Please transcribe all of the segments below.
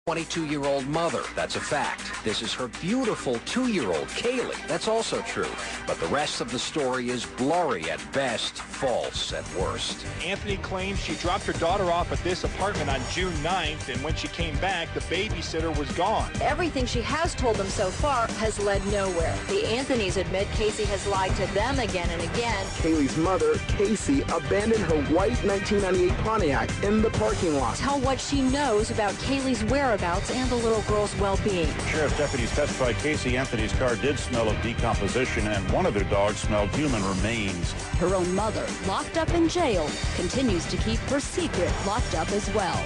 22-year-old mother. That's a fact. This is her beautiful 2-year-old, Caylee. That's also true. But the rest of the story is blurry at best, false at worst. Anthony claims she dropped her daughter off at this apartment on June 9th, and when she came back, the babysitter was gone. Everything she has told them so far has led nowhere. The Anthonys admit Casey has lied to them again and again. Caylee's mother, Casey, abandoned her white 1998 Pontiac in the parking lot. Tell what she knows about Caylee's whereabouts and the little girl's well-being. Sheriff's deputies testified Casey Anthony's car did smell of decomposition, and one of their dogs smelled human remains. Her own mother, locked up in jail, continues to keep her secret locked up as well.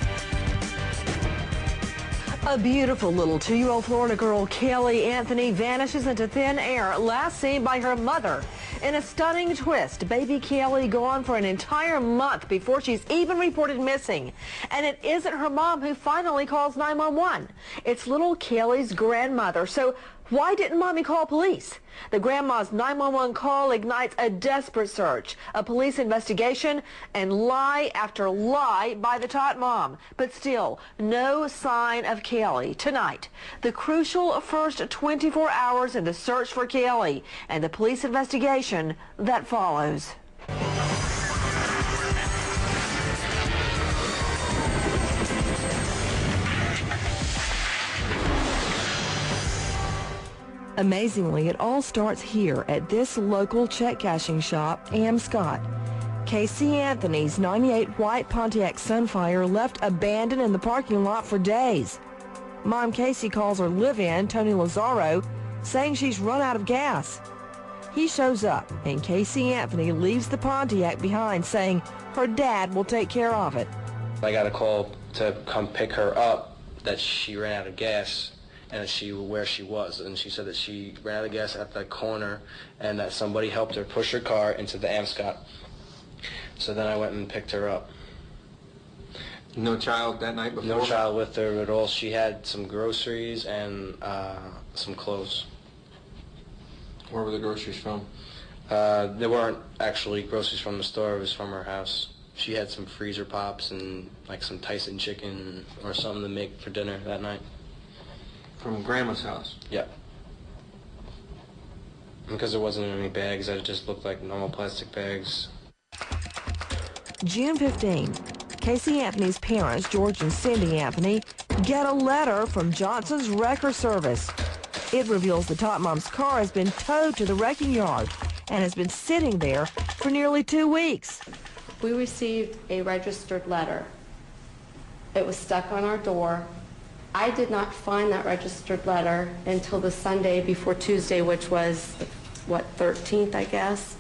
A beautiful little 2-year-old Florida girl, Caylee Anthony, vanishes into thin air, last seen by her mother. In a stunning twist, baby Caylee gone for an entire month before she's even reported missing. And it isn't her mom who finally calls 911. It's little Caylee's grandmother. So why didn't Mommy call police? The grandma's 911 call ignites a desperate search, a police investigation, and lie after lie by the tot mom. But still, no sign of Caylee. Tonight, the crucial first 24 hours in the search for Caylee and the police investigation that follows. Amazingly, it all starts here at this local check cashing shop, Scott. Casey Anthony's 98 white Pontiac Sunfire left abandoned in the parking lot for days. Mom Casey calls her live-in, Tony Lazaro, saying she's run out of gas. He shows up, and Casey Anthony leaves the Pontiac behind, saying her dad will take care of it. I got a call to come pick her up that she ran out of gas and where she was, and she said that she ran out of gas at the corner and that somebody helped her push her car into the Scott. So then I went and picked her up. No child that night before? No child with her at all. She had some groceries and some clothes. Where were the groceries from? They weren't actually groceries from the store. It was from her house. She had some freezer pops and like some Tyson chicken or something to make for dinner that night. From Grandma's house? Yeah. Because there wasn't any bags, it just looked like normal plastic bags. June 15, Casey Anthony's parents, George and Cindy Anthony, get a letter from Johnson's Wrecker Service. It reveals the tot mom's car has been towed to the wrecking yard and has been sitting there for nearly 2 weeks. We received a registered letter. It was stuck on our door. I did not find that registered letter until the Sunday before Tuesday, which was, what, 13th, I guess.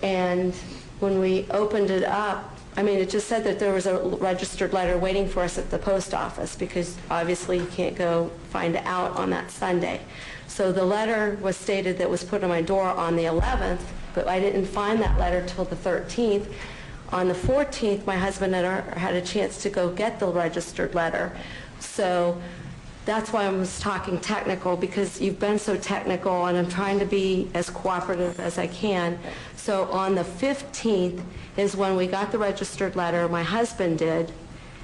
And when we opened it up, I mean, it just said that there was a registered letter waiting for us at the post office because obviously you can't go find out on that Sunday. So the letter was stated that was put on my door on the 11th, but I didn't find that letter till the 13th. On the 14th, my husband had a chance to go get the registered letter. So that's why I was talking technical, because you've been so technical, and I'm trying to be as cooperative as I can. So on the 15th is when we got the registered letter, my husband did,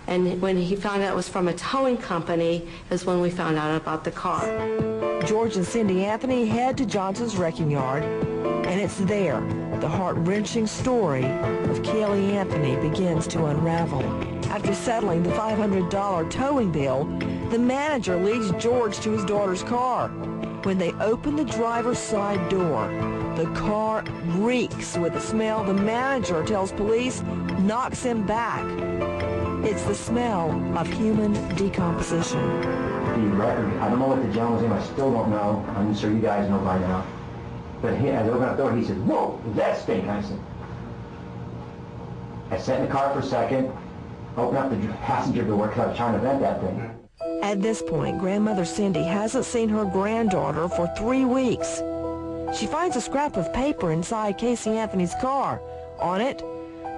and when he found out it was from a towing company is when we found out about the car. George and Cindy Anthony head to Johnson's wrecking yard, and it's there the heart-wrenching story of Caylee Anthony begins to unravel. After settling the $500 towing bill, the manager leads George to his daughter's car. When they open the driver's side door, the car reeks with the smell the manager tells police knocks him back. It's the smell of human decomposition. The record, I don't know what the gentleman's name, I still don't know. I'm sure you guys know by now. But as I opened up the door, he said, "Whoa, that stink." I said, I sat in the car for a second, opened up the passenger door because I was trying to vent that thing. At this point, grandmother Cindy hasn't seen her granddaughter for 3 weeks. She finds a scrap of paper inside Casey Anthony's car. On it,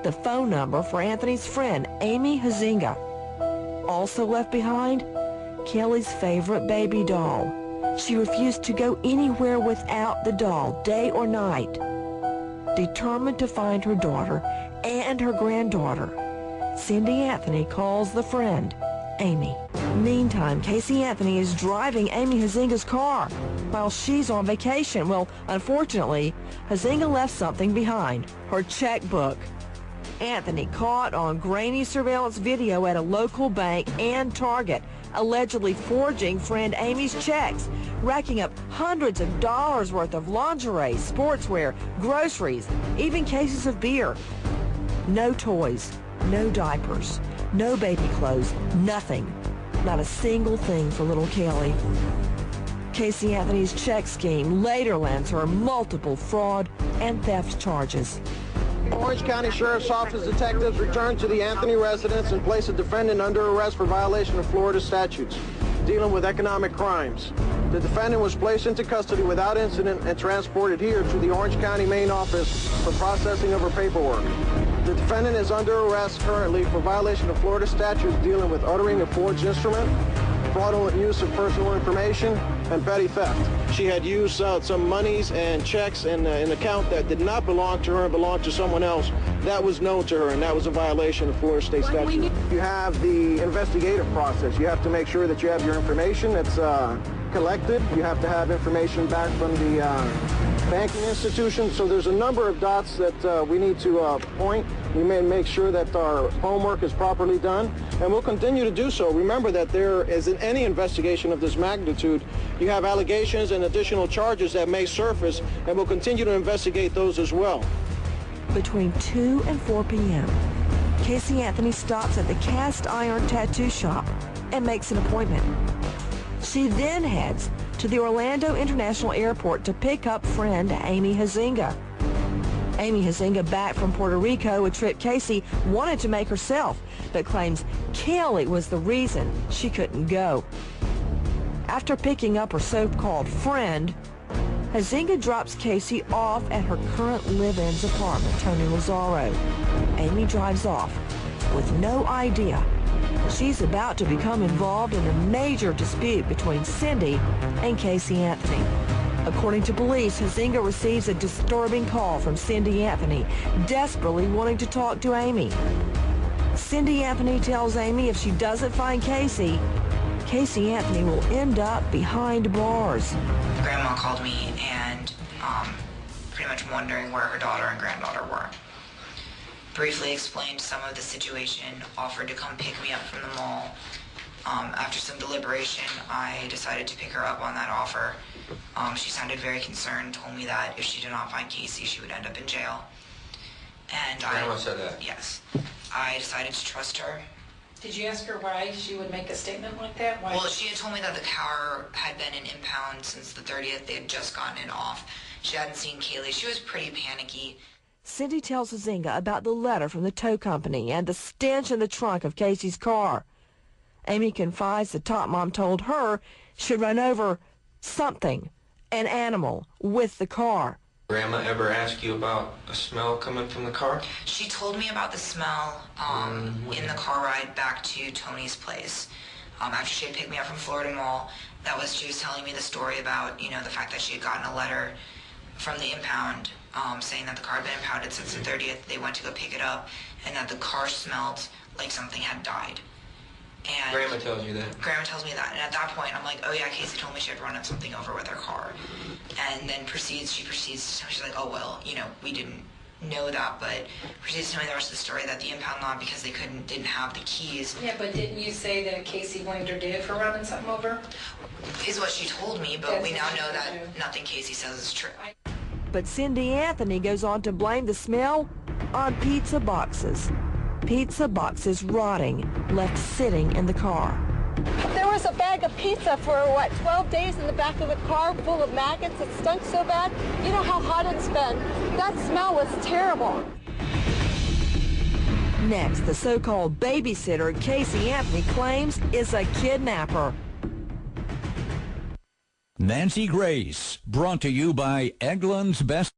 the phone number for Anthony's friend, Amy Huizinga. Also left behind, Caylee's favorite baby doll. She refused to go anywhere without the doll, day or night. Determined to find her daughter and her granddaughter, Cindy Anthony calls the friend. Amy. Meantime, Caylee Anthony is driving Amy Huizenga's car while she's on vacation. Well, unfortunately, Huizenga left something behind, her checkbook. Anthony caught on grainy surveillance video at a local bank and Target, allegedly forging friend Amy's checks, racking up hundreds of dollars worth of lingerie, sportswear, groceries, even cases of beer. No toys, no diapers, no baby clothes, nothing. Not a single thing for little Caylee. Caylee Anthony's check scheme later lands her multiple fraud and theft charges. Orange County Sheriff's Office detectives returned to the Anthony residence and placed a defendant under arrest for violation of Florida statutes dealing with economic crimes. The defendant was placed into custody without incident and transported here to the Orange County main office for processing of her paperwork. The defendant is under arrest currently for violation of Florida statutes dealing with uttering a forged instrument, fraudulent use of personal information, and petty theft. She had used some monies and checks in an account that did not belong to her and belonged to someone else. That was known to her, and that was a violation of Florida state statute. You have the investigative process. You have to make sure that you have your information that's collected. You have to have information back from the banking institution. So there's a number of dots that we need to point. We may make sure that our homework is properly done, and we'll continue to do so. Remember that there is, in any investigation of this magnitude, you have allegations and additional charges that may surface, and we'll continue to investigate those as well. Between 2 and 4 p.m., Caylee Anthony stops at the cast iron tattoo shop and makes an appointment. She then heads to the Orlando International Airport to pick up friend Amy Huizenga. Amy Huizenga, back from Puerto Rico, a trip Caylee wanted to make herself, but claims Caylee was the reason she couldn't go. After picking up her so-called friend, Huizenga drops Caylee off at her current live-in's apartment, Tony Lazaro. Amy drives off with no idea she's about to become involved in a major dispute between Cindy and Caylee Anthony. According to police, Huizenga receives a disturbing call from Cindy Anthony, desperately wanting to talk to Amy. Cindy Anthony tells Amy if she doesn't find Caylee Anthony will end up behind bars. Grandma called me and pretty much wondering where her daughter and granddaughter were. Briefly explained some of the situation, offered to come pick me up from the mall. After some deliberation, I decided to pick her up on that offer. She sounded very concerned, told me that if she did not find Caylee, she would end up in jail. And Grandma said that? Yes. I decided to trust her. Did you ask her why she would make a statement like that? Why? Well, she had told me that the car had been in impound since the 30th. They had just gotten it off. She hadn't seen Caylee. She was pretty panicky. Cindy tells Huizenga about the letter from the tow company and the stench in the trunk of Caylee's car. Amy confides the top mom told her she'd run over something, an animal, with the car. Grandma ever ask you about a smell coming from the car? She told me about the smell in the car ride back to Tony's place. After she had picked me up from Florida Mall, she was telling me the story about, the fact that she had gotten a letter from the impound saying that the car had been impounded since the 30th. They went to go pick it up, and that the car smelled like something had died. And Grandma tells you that? Grandma tells me that, and at that point I'm like, oh yeah, Caylee told me she had run something over with her car. And then she proceeds to tell me, she's like, oh well, we didn't know that, but proceeds to tell me the rest of the story that the impound lot, because they didn't have the keys. Yeah, but didn't you say that Caylee blamed her dad for running something over? Is what she told me, but we now know that nothing Caylee says is true. But Cindy Anthony goes on to blame the smell on pizza boxes. Pizza boxes rotting, left sitting in the car. There was a bag of pizza for, 12 days in the back of the car full of maggots. It stunk so bad. You know how hot it's been. That smell was terrible. Next, the so-called babysitter Caylee Anthony claims is a kidnapper. Nancy Grace, brought to you by Eggland's Best.